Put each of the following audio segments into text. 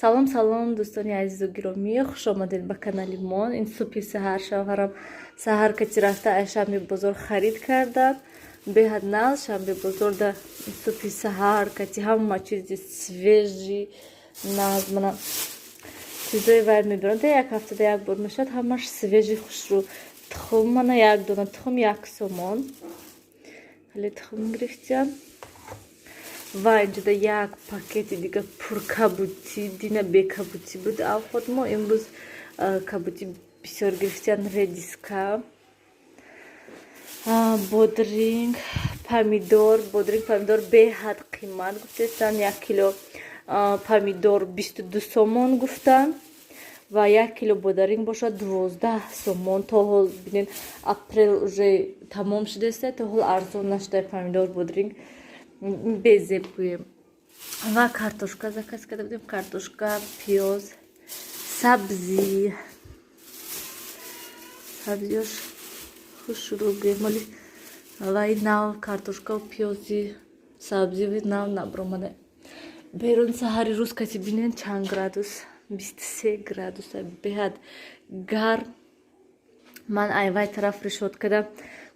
салом салом дӯстони азизу гиромӣ, хуш омадед ба канали мон. Ин субҳи саҳар шавҳарам саҳар кати рафта аз шамби бозор харид карданд. Беҳад наз шамби бозор да субҳи саҳар кати ҳама чизи свежи наз манам чизои вай мебирам. Да як ҳафтада як бор мешавад, ҳамаш свежи хушрӯ. Тухм мана як дона тухм 1 сомон. Ҳале тухм гирифтам. Ва инҷода як пакети дига пур кабутӣ, дина бекабутӣ буд авход. Мо имрӯз кабутӣ бисёр гирифтем, редиска, бодринг, помидор беҳад қимат гуфтестанд. 1 кило помидор 22 сомон гуфтанд ва 1 кило бодринг бошад 12 сомон. То ҳол бинед апрел уже тамом шудааст, то ҳол арзон нашуда помидор бодринг безебуем. Ва картошка заказ карда будем, картошка, пиёз, сабзи. Сабзиёш хушрӯ моли вай нав картошка пиёзи сабзи нав набромада. Берун саҳари рӯз кати бинен чанд градус? 23 градус, беҳад гарм. Ман айвай тараф решот кардам,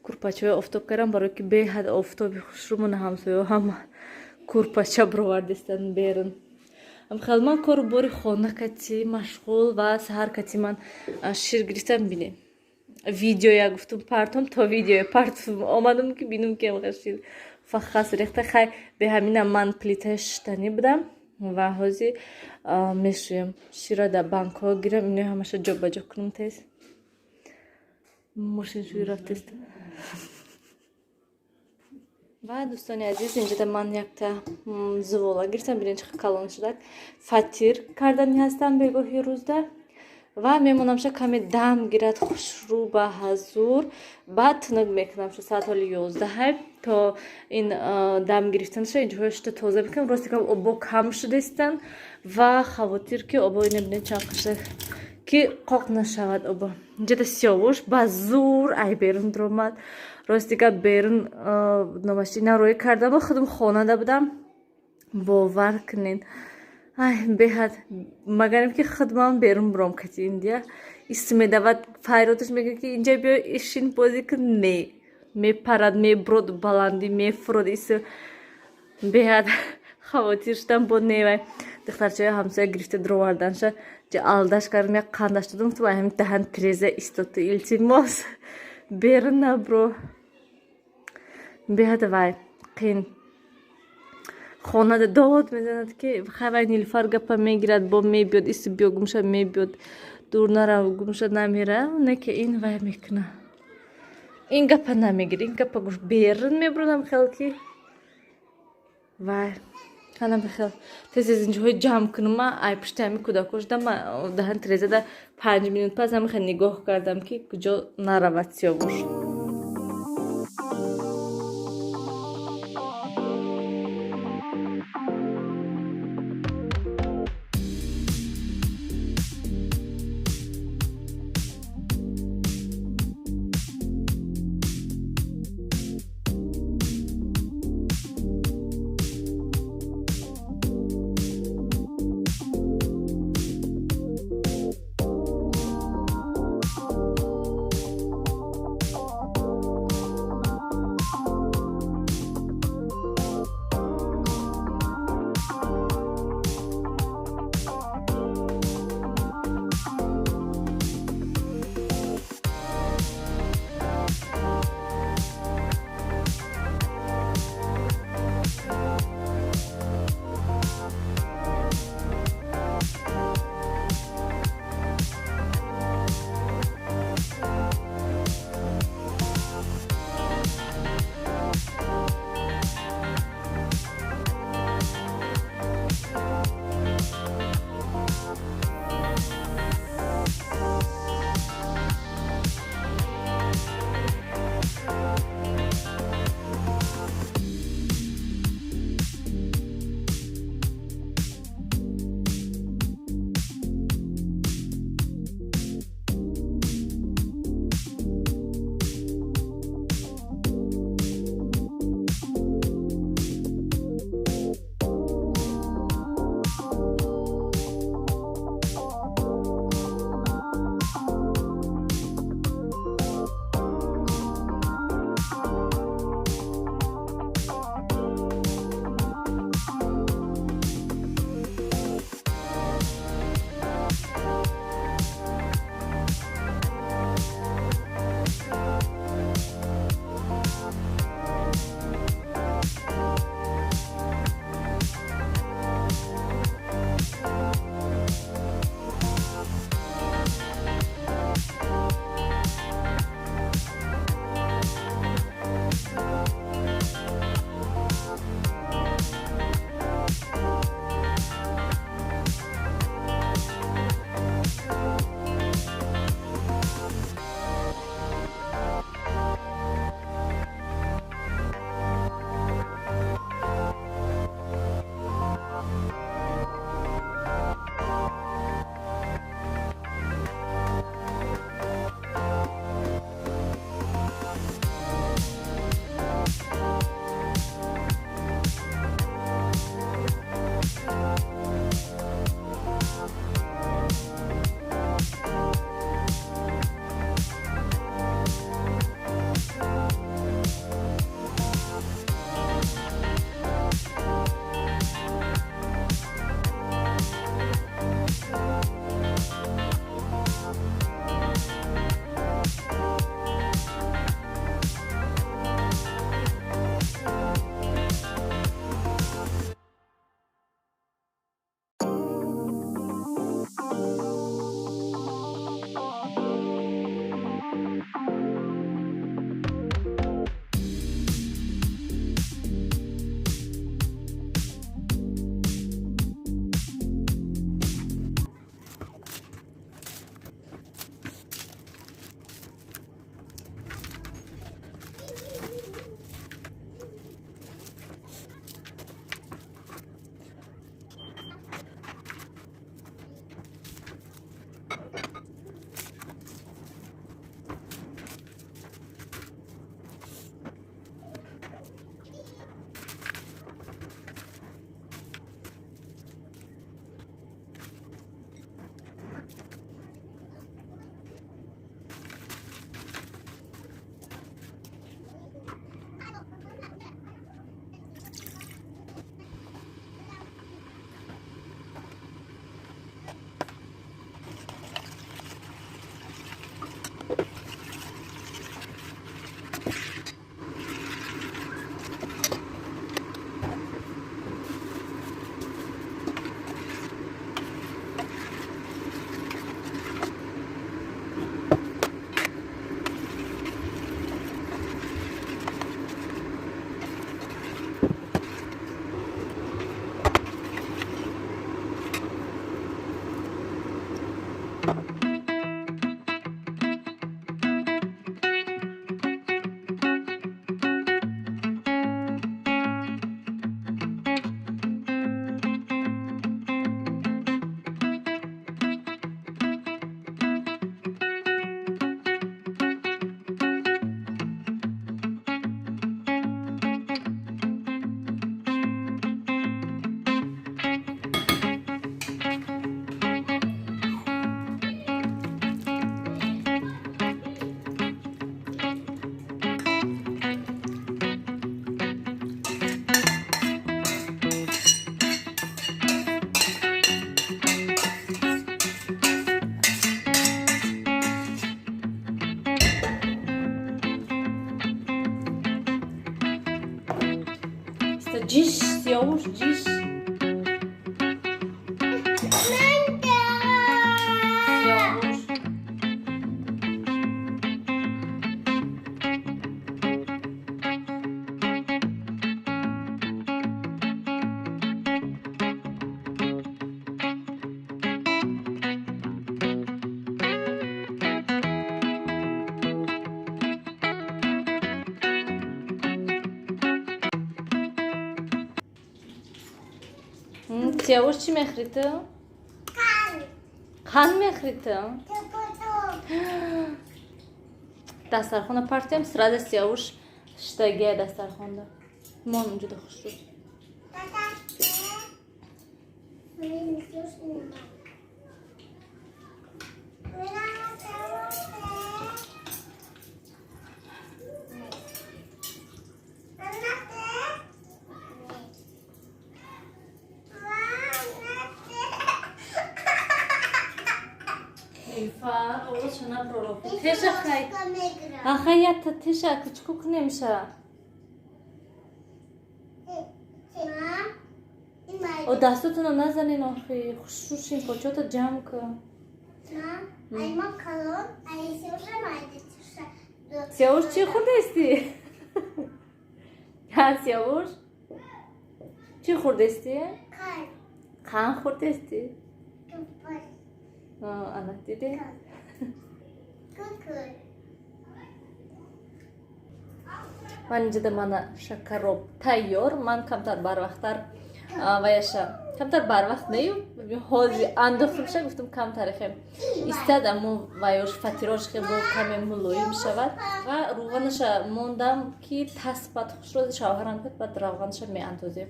курпачаҳои офтоб кардам, барои ки беҳад офтоби хушрӯ. Мана ҳамсояҳо ҳама курпача бировардистанд берун. Амхел ман кору бори хона кати машғул ва саҳар кати ман шир гирифтам. Бинем видео я гуфтум партом, то видео партум омадам ки бинум ки амха шир фахас рехта. Хай бе ҳамина ман плитаи шитани будам ва ҳозир мешӯям шира да банкҳо гирам, ино ҳамаша ҷобаҷо кунам. тез мошиншӯи рафтест. Ва дӯстони азиз, инҷода ман якта зувола гирифтам. бинед чӣ калон шудак. Фатир кардани ҳастам бегоҳи рӯзда ва мемонамша каме дам гирад хушрӯ ба ҳазур. Баъд тунук мекунам ша саат ҳоли 11 то ин дам гирифтанша инҷоҳошта тоза мекунам. Рости гап обо кам шудаистанд ва хавотир ки обо ина бинед чанд қашак ки қоқ нашавад обо. Инҷода сиёвуш ба зур ай берун диромад. Рости гап берун номашина рӯй кардам ва худам хонада будам. Бовар кунед. Ай беҳад магарем ки худмам берун биром кати индия. Ису медавад файроташ мега ки инҷа биё ишин бозӣ кун. Не мепарад, меброд баландӣ, мефурод. Ису беҳад хавотир шудам бо невай. Духтарчаҳои ҳамсоя гирифта дироварданша ҷа алдаш кардам, як қандаш додам. Ту ҳамин таҳан треза истоту илтимос берун набро. Беҳад вай қин хонада дод мезанад ки хайвай Нилуфар гапа мегирад, бо мебиёд, ису биё гумша мебиёд, дур нарав, гумша намера. Не ки ин вай мекуна. Ин гапа намегир, ин гапа гуш берун мебронам хел ки вай ҳана бихел тез инҷоҳои ҷамъ кунума. Ай пушти ҳами кӯдакош дама даҳан трезада 5 минут пас ҳамихел нигоҳ кардам ки куҷо наравад сиёвуш. سیاوش جیش سیاوش سیاوش چی میخری تو؟ قند میخری تو؟ دسترخوان پرتیم سراد سیاوش شتگیه دسترخوان ده ما اونجا ده خوش رو ایفا اول شنا برو تیشه خی آخه یا تا تیشه کچکوک نمیشه او دستتون رو نزنین آخه خوشوشین پاچاتا جمع کن سیاوش چی خورده استی؟ ها سیاوش چی خورده استی؟ قند خورده استی؟ ana dedi. من اینجا mana شکراب تیار من کمتر بر وقتر و یاشا کمتر بر وقت نیو حاضی انداختم شد گفتم کمتر خیم استادم و یاش فطیراش خیلی با کمی ملایم شود و روغنش موندم که تسبت خوش رو شوهران بد بعد روغنش می اندازیم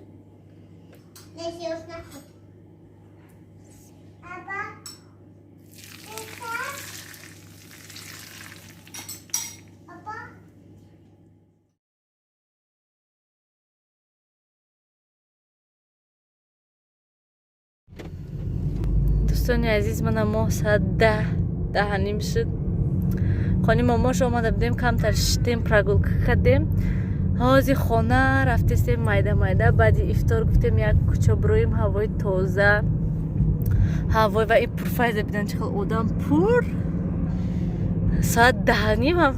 دوستانی عزیز من ما ساعت 10 نیم شد خانه ماماش آمده بودیم کمتر شدیم پرگل کردیم حاضی خانه رفتیم مایده بعدی افطار گفتیم یک کوچه برویم هوای تازه هوای و این پرفایده بیدن چقدر آدم پر ساعت 10 نیم هم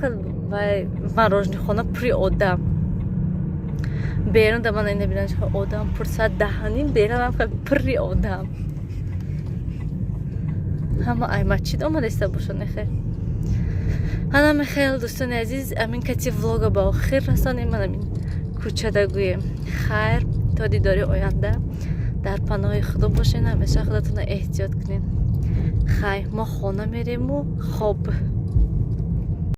من روشنی خانه پری آدم بیرون من اینه بیدن چقدر آدم پر ساعت 10 نیم بیرون هم پری آدم همه ای مسجد آمده است باشن خیر انا خیلی دوستان عزیز امین کتی ولاگ با آخر رسانیم من امین کوچه دگویم خیر تا دیداری آینده در پناه خدا باشین همیشه خودتون احتیاط کنین خیر ما خانه میریم و خواب